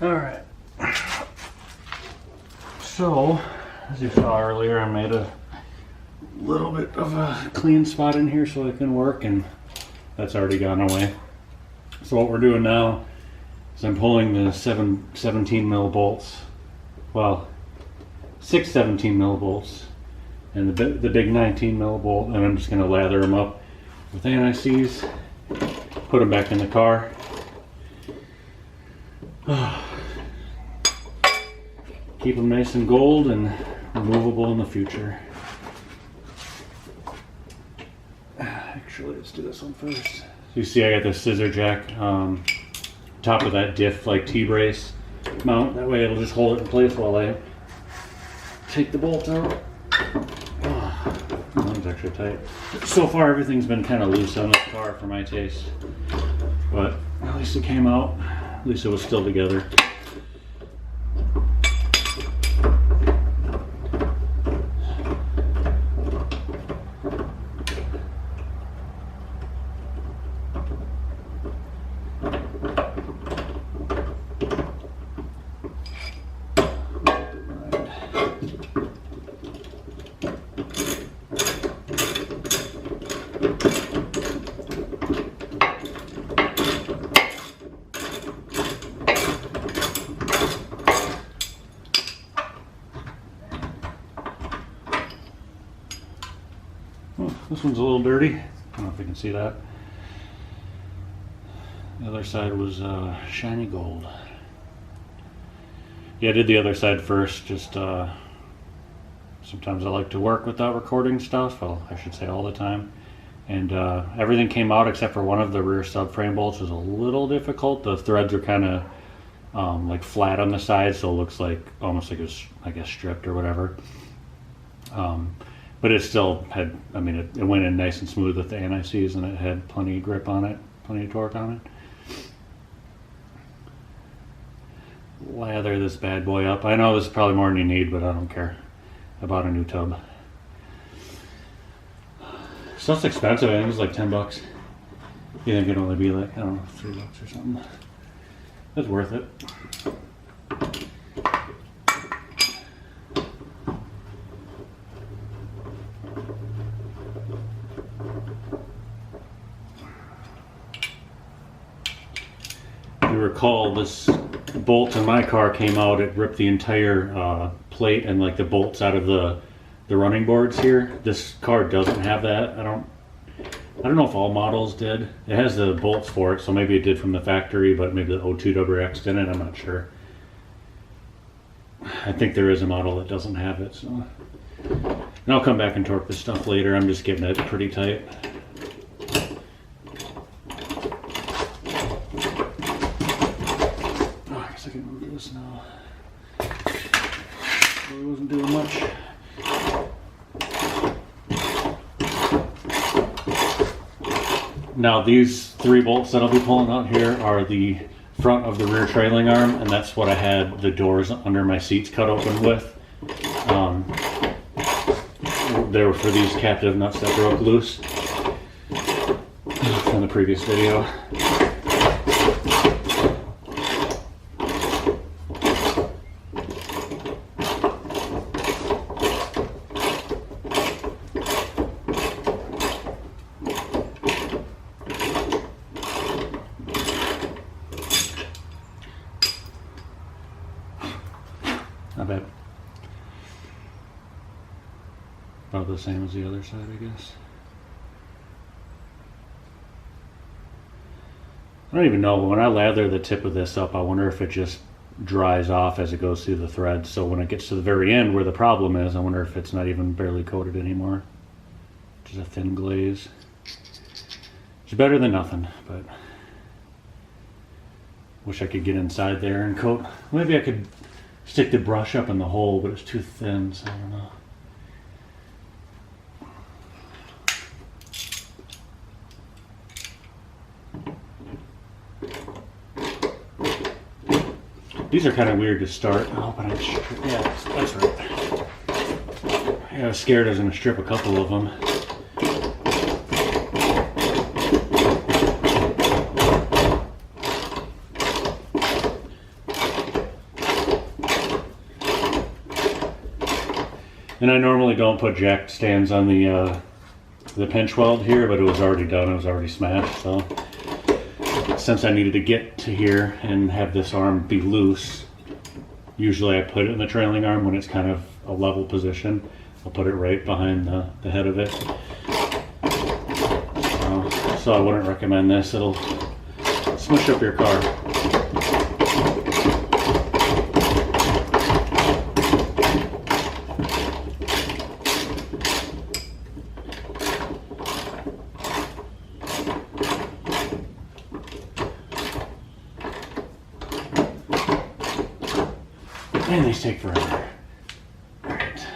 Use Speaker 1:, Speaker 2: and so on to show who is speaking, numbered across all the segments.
Speaker 1: Alright. So, as you saw earlier, I made a little bit of a clean spot in here so I can work, and that's already gone away. So what we're doing now is I'm pulling the 17 mil bolts, well, 6 17 mil bolts and the big 19 mil bolt, and I'm just going to lather them up with anti-seize, put them back in the car. Keep them nice and gold and removable in the future. Actually, let's do this one first. So you see I got the scissor jack top of that diff like T-brace mount. That way it'll just hold it in place while I take the bolt out. Oh, that one's actually tight. So far everything's been kind of loose on this car for my taste. But at least it came out. At least it was still together. This one's a little dirty. I don't know if you can see that. The other side was shiny gold. Yeah, I did the other side first. Just sometimes I like to work without recording stuff. Well, I should say all the time. And everything came out except for one of the rear subframe bolts was a little difficult. The threads are kind of like flat on the side, so it looks like almost like it's, I guess, stripped or whatever. But it still had, I mean, it went in nice and smooth with the anti-seize, and it had plenty of grip on it, plenty of torque on it. Lather this bad boy up. I know this is probably more than you need, but I don't care. I bought a new tub. Stuff's expensive. I think it's like 10 bucks. You think it'd only be like, I don't know, 3 bucks or something. It's worth it. You recall this bolt in my car came out, it ripped the entire plate and like the bolts out of the running boards here. This car doesn't have that. I don't know if all models did. It has the bolts for it, so maybe it did from the factory, but maybe the O2WX didn't. I'm not sure. I think there is a model that doesn't have it, so. And I'll come back and torque this stuff later. I'm just getting it pretty tight. I can move this now. Really wasn't doing much. Now these 3 bolts that I'll be pulling out here are the front of the rear trailing arm, and that's what I had the doors under my seats cut open with. They were for these captive nuts that broke loose from the previous video. Not bad. About the same as the other side, I guess. I don't even know. When I lather the tip of this up, I wonder if it just dries off as it goes through the threads. So when it gets to the very end where the problem is, I wonder if it's not even barely coated anymore. Just a thin glaze. It's better than nothing, but wish I could get inside there and coat. Maybe I could stick the brush up in the hole, but it's too thin, so I don't know. These are kind of weird to start. Oh, but yeah, that's right. Yeah, I was scared I was going to strip a couple of them. And I normally don't put jack stands on the pinch weld here, but it was already done. It was already smashed. So since I needed to get to here and have this arm be loose, usually I put it in the trailing arm when it's kind of a level position. I'll put it right behind the head of it. So I wouldn't recommend this. It'll smush up your car. And these take forever. Alright.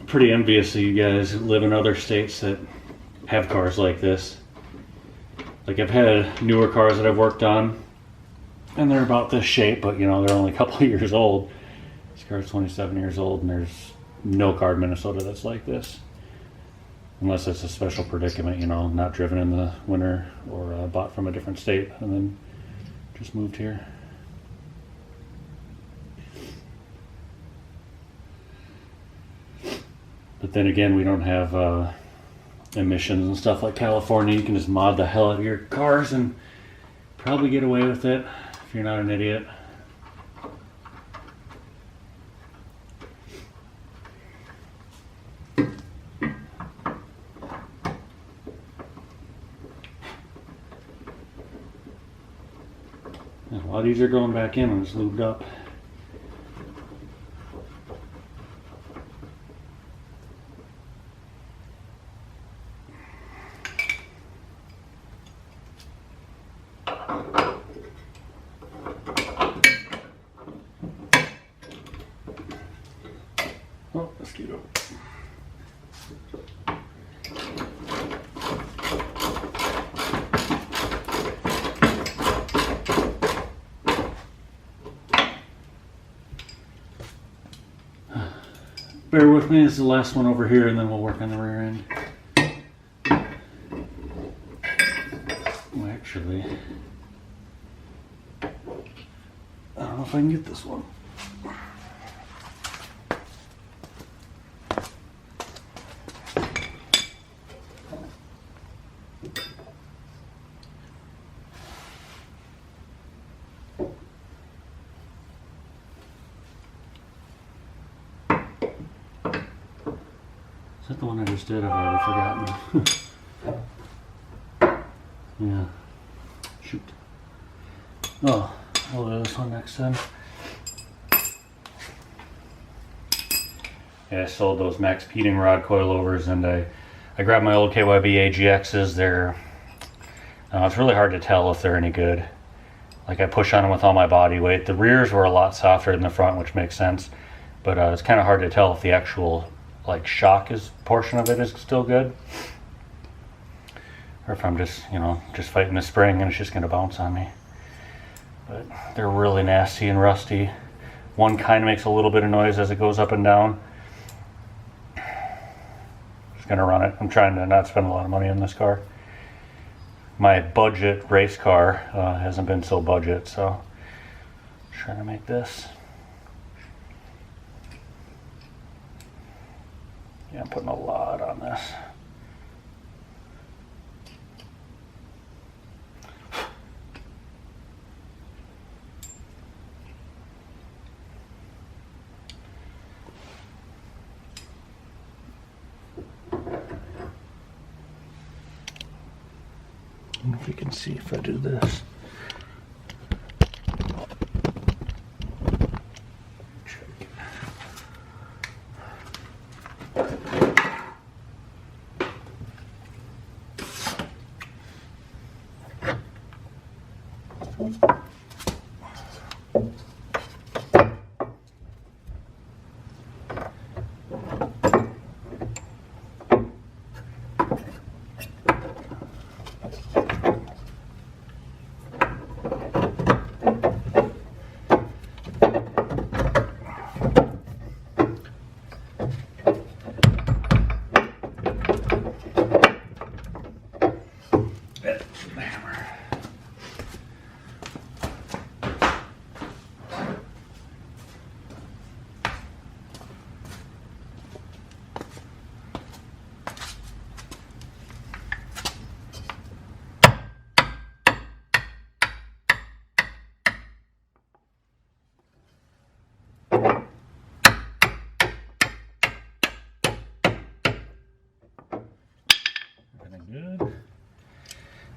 Speaker 1: Pretty envious of you guys who live in other states that have cars like this. Like, I've had newer cars that I've worked on and they're about this shape, but you know, they're only a couple of years old. This car's 27 years old and there's no car in Minnesota that's like this. Unless it's a special predicament, you know, not driven in the winter or bought from a different state and then just moved here. But then again, we don't have emissions and stuff like California. You can just mod the hell out of your cars and probably get away with it if you're not an idiot. A lot easier going back in when it's lubed up. Oh, mosquito. Bear with me, this is the last one over here and then we'll work on the rear end. Well, actually, I don't know if I can get this one. Is that the one I just did? I've already forgotten. Yeah. Shoot. Oh, I'll do this one next time. Yeah, I sold those max heating rod coilovers and I grabbed my old KYB AGXs. They're, it's really hard to tell if they're any good. Like, I push on them with all my body weight. The rears were a lot softer than the front, which makes sense. But it's kind of hard to tell if the actual like shock portion of it is still good, or if I'm just, you know, just fighting the spring and it's just going to bounce on me. But they're really nasty and rusty. One kind of makes a little bit of noise as it goes up and down. Just going to run it. I'm trying to not spend a lot of money on this car. My budget race car hasn't been so budget, so I'm trying to make this. Yeah, I'm putting a lot on this. I don't know if you can see if I do this. Good.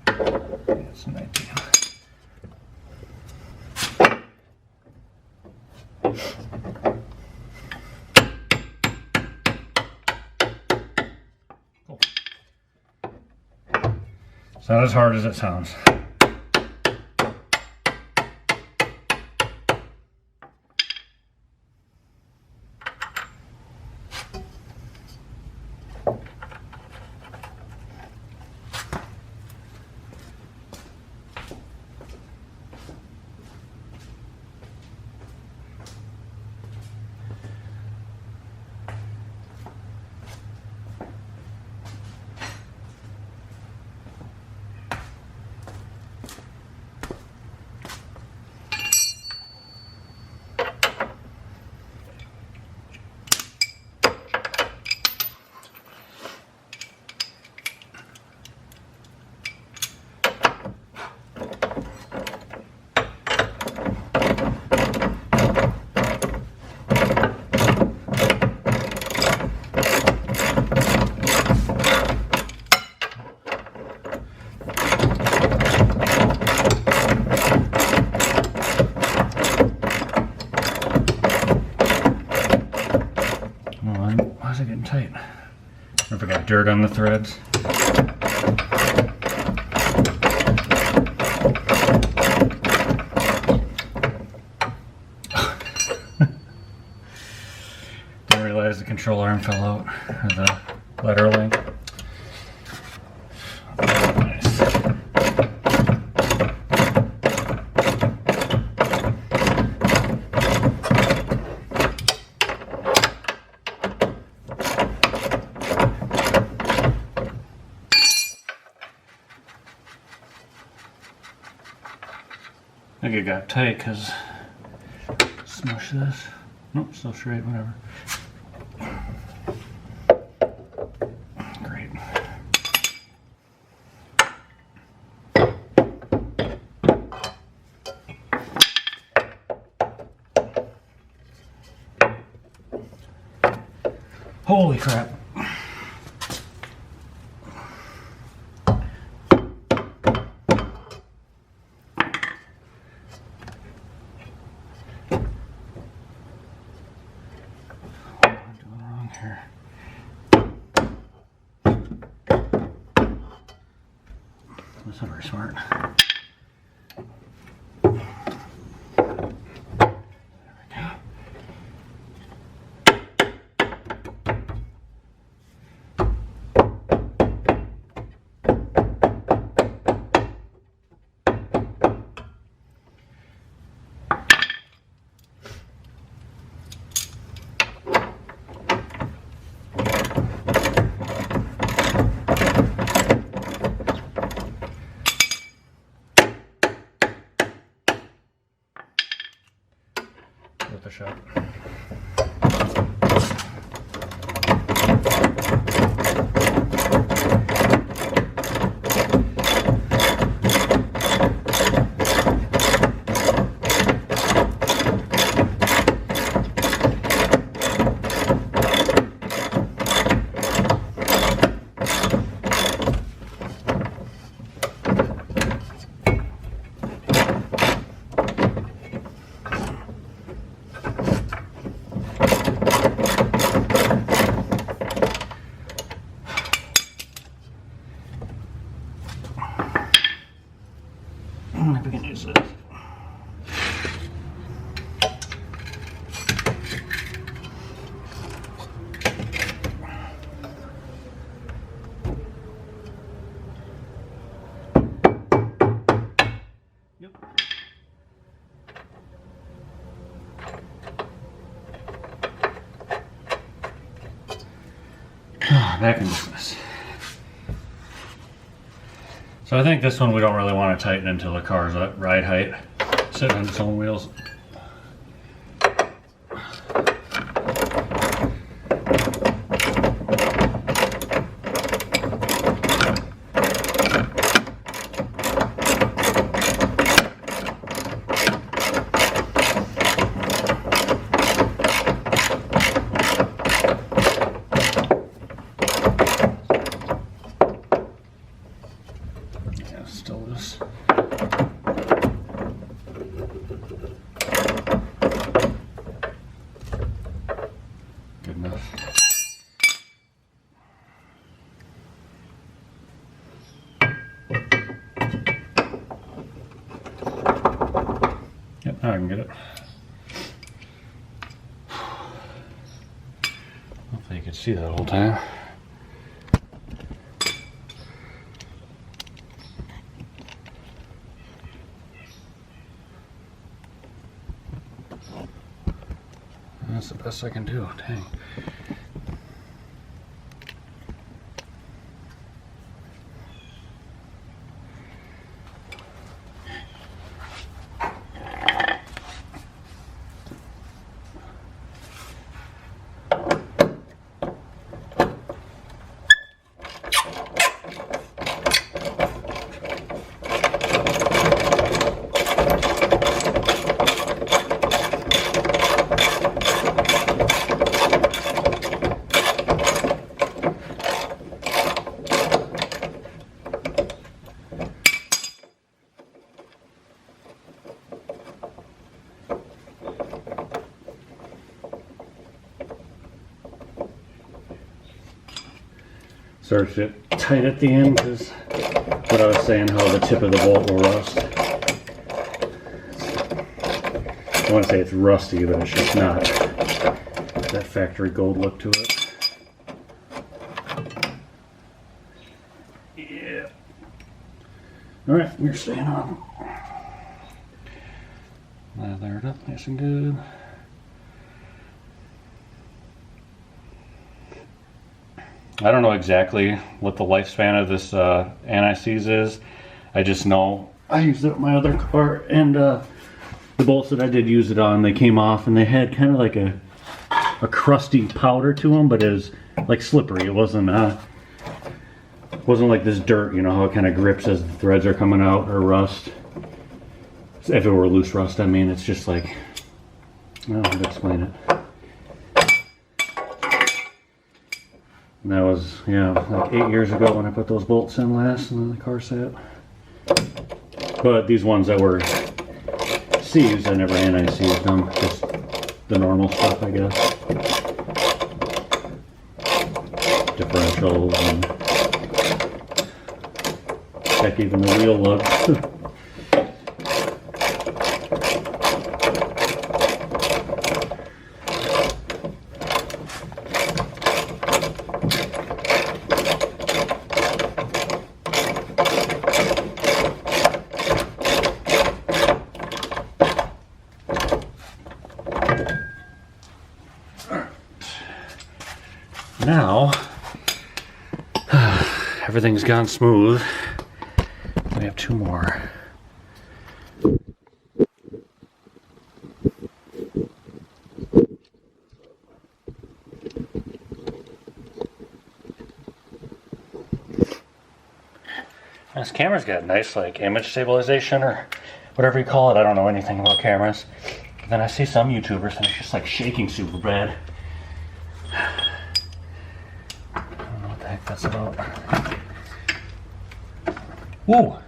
Speaker 1: That's 19. Cool. It's not as hard as it sounds. Why is it getting tight? If I got dirt on the threads. Didn't realize the control arm fell out, or the letter link. I think it got tight because smush this. Nope, still straight, whatever. Great. Holy crap. That's not very smart. Worth a shot. Back in business. So I think this one we don't really want to tighten until the car's at ride height, sitting on its own wheels. Still this. Good enough. Yep, now I can get it. Hopefully you could see that whole time. That's the best I can do, dang. Starts it tight at the end because what I was saying, how the tip of the bolt will rust. I want to say it's rusty, but it's just not that factory gold look to it. Yeah. All right, you're staying on. Lather it up nice and good. I don't know exactly what the lifespan of this anti-seize is. I just know I used it on my other car, and the bolts that I did use it on, they came off and they had kind of like a crusty powder to them, but it was like slippery. It wasn't like this dirt, you know, how it kind of grips as the threads are coming out, or rust. If it were loose rust, I mean, it's just like, I don't know how to explain it. And that was, yeah, like 8 years ago when I put those bolts in last, and then the car sat. But these ones that were seized, I never anti-seized them, just the normal stuff, I guess. Differentials, and heck, even the wheel lugs. Now, everything's gone smooth. We have two more. This camera's got nice, like, image stabilization or whatever you call it. I don't know anything about cameras. But then I see some YouTubers and it's just like shaking super bad. That's about. Whoa!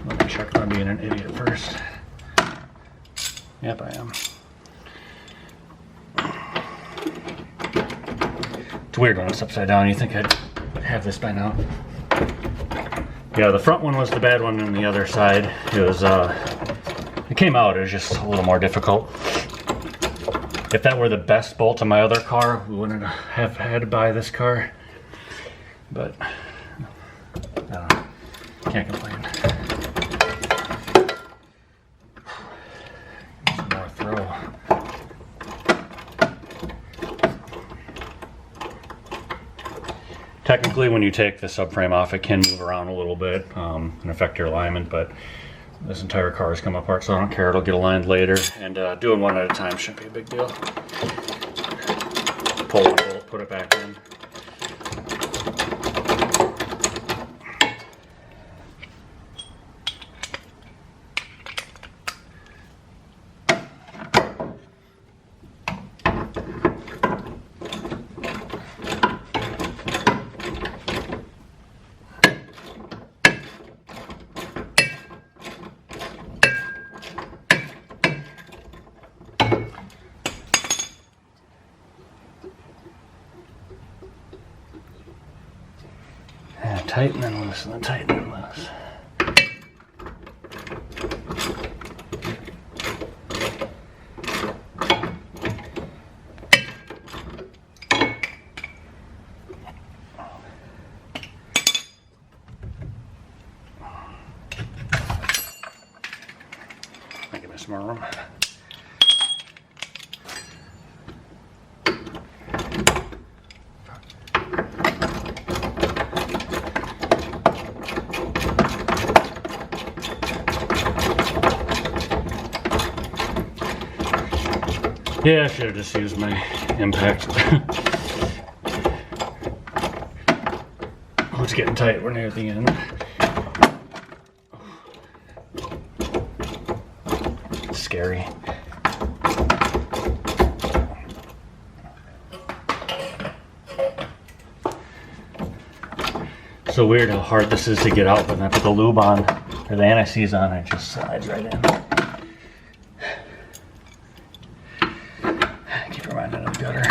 Speaker 1: Let me check on being an idiot first. Yep, I am. It's weird when it's upside down. You think I'd have this by now. Yeah, the front one was the bad one, and the other side, it was, it came out, it was just a little more difficult. If that were the best bolt on my other car, we wouldn't have had to buy this car. But, I don't know, can't complain. Technically, when you take the subframe off, it can move around a little bit and affect your alignment, but this entire car has come apart, so I don't care. It'll get aligned later, and doing one at a time shouldn't be a big deal. Pull one bolt, put it back in. Tighten and loose, and then tighten and loose. Give me some more room. Yeah, I should have just used my impact. Oh, it's getting tight. We're near the end. It's scary. So weird how hard this is to get out, but when I put the lube on, or the anti-seize on, it just slides right in. Reminded of the gutter.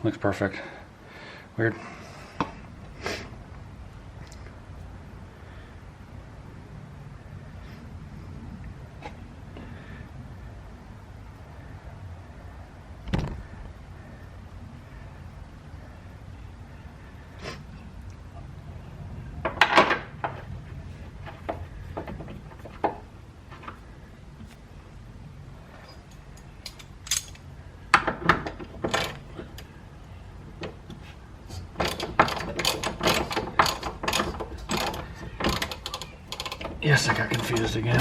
Speaker 1: Looks perfect. Weird. Yes, I got confused again.